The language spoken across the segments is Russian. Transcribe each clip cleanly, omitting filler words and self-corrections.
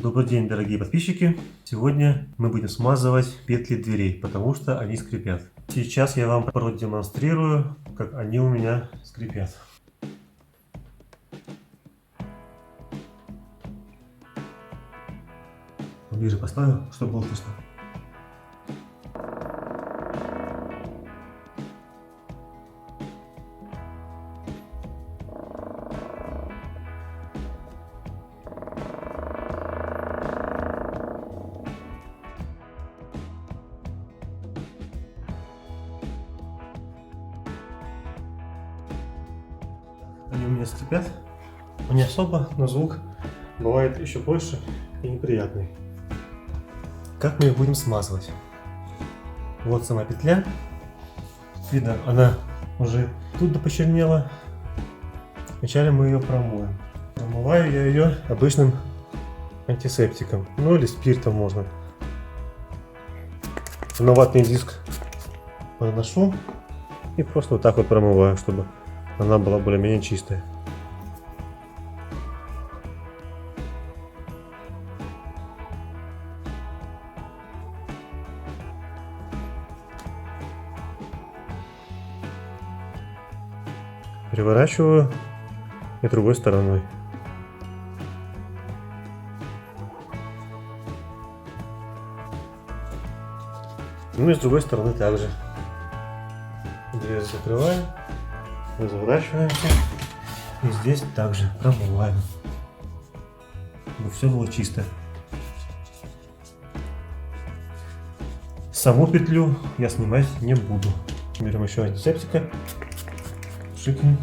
Добрый день, дорогие подписчики! Сегодня мы будем смазывать петли дверей, потому что они скрипят. Сейчас я вам продемонстрирую, как они у меня скрипят. Ближе поставлю, чтобы было слышно. Они у меня скрипят, не особо, но звук бывает еще больше и неприятный. Как мы их будем смазывать? Вот сама петля, видно, она уже тут почернела. Вначале мы ее промоем. Промываю я ее обычным антисептиком, ну или спиртом можно. На ватный диск наношу и просто вот так вот промываю, чтобы она была более-менее чистая. Переворачиваю и другой стороной. Ну и с другой стороны также. Дверь закрываем, разворачиваемся и здесь также промываем, чтобы все было чисто. Саму петлю я снимать не буду. Берем еще антисептика, шикнем,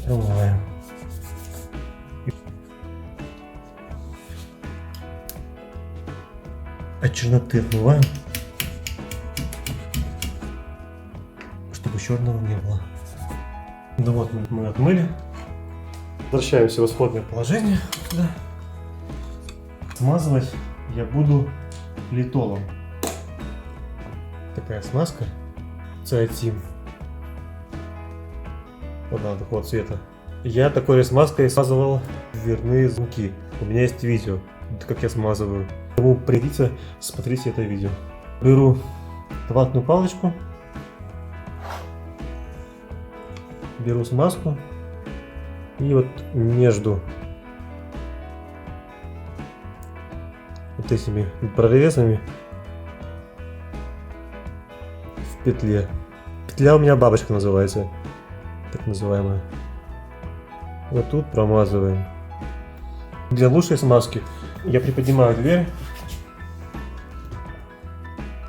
промываем. От черноты отмываем, чтобы черного не было. Ну вот мы отмыли. Возвращаемся в исходное положение. Да. Смазывать я буду литолом. Такая смазка. Циатин. Вот она такого цвета. Я такой смазкой смазывал дверные замки. У меня есть видео, как я смазываю. Кому пригодится, смотрите это видео. Беру ватную палочку, беру смазку и вот между вот этими прорезами в петле. Петля у меня бабочка называется, так называемая. Вот тут промазываем. Для лучшей смазки я приподнимаю дверь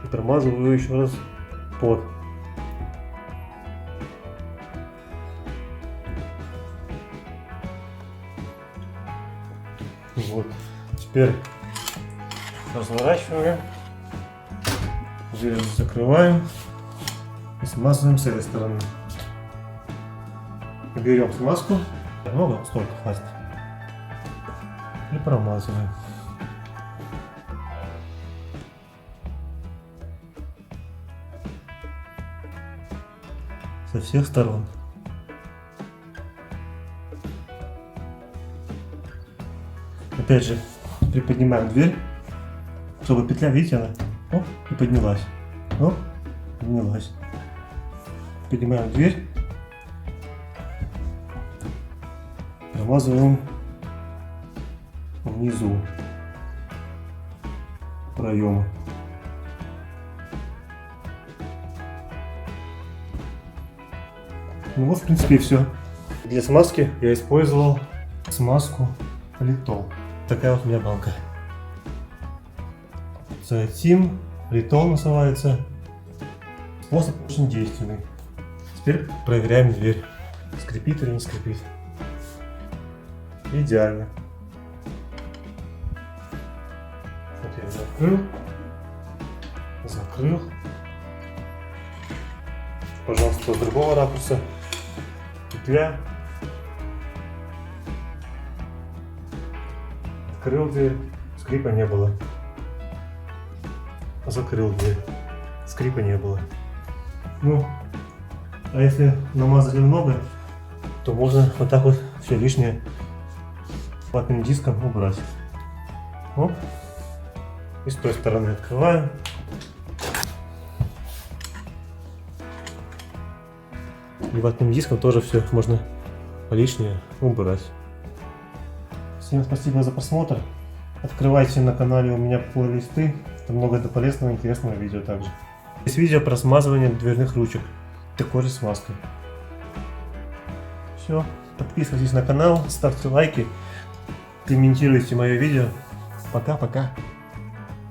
и промазываю еще раз под. Вот. Теперь разворачиваем, дверь закрываем и смазываем с этой стороны. Берем смазку, много, столько хватит, и промазываем. Со всех сторон. Опять же, приподнимаем дверь, чтобы петля, видите, она оп, и поднялась. Оп, поднялась. Поднимаем дверь, промазываем внизу проема. Ну вот, в принципе, и все. Для смазки я использовал смазку Литол. Такая вот у меня банка. Циатин, Литол называется. Способ очень действенный. Теперь проверяем дверь. Скрипит или не скрипит. Идеально. Вот я закрыл. Закрыл. Пожалуйста, с другого ракурса. Петля. Открыл дверь. Скрипа не было. Закрыл дверь. Скрипа не было. Ну, а если намазали много, то можно вот так вот все лишнее ватным диском убрать. Оп. И с той стороны открываю. И ватным диском тоже все можно лишнее убрать. Всем спасибо за просмотр. Открывайте на канале у меня плейлисты. Там много полезного и интересного видео также. Есть видео про смазывание дверных ручек такой же смазкой. Все. Подписывайтесь на канал, ставьте лайки, комментируйте мое видео. Пока-пока.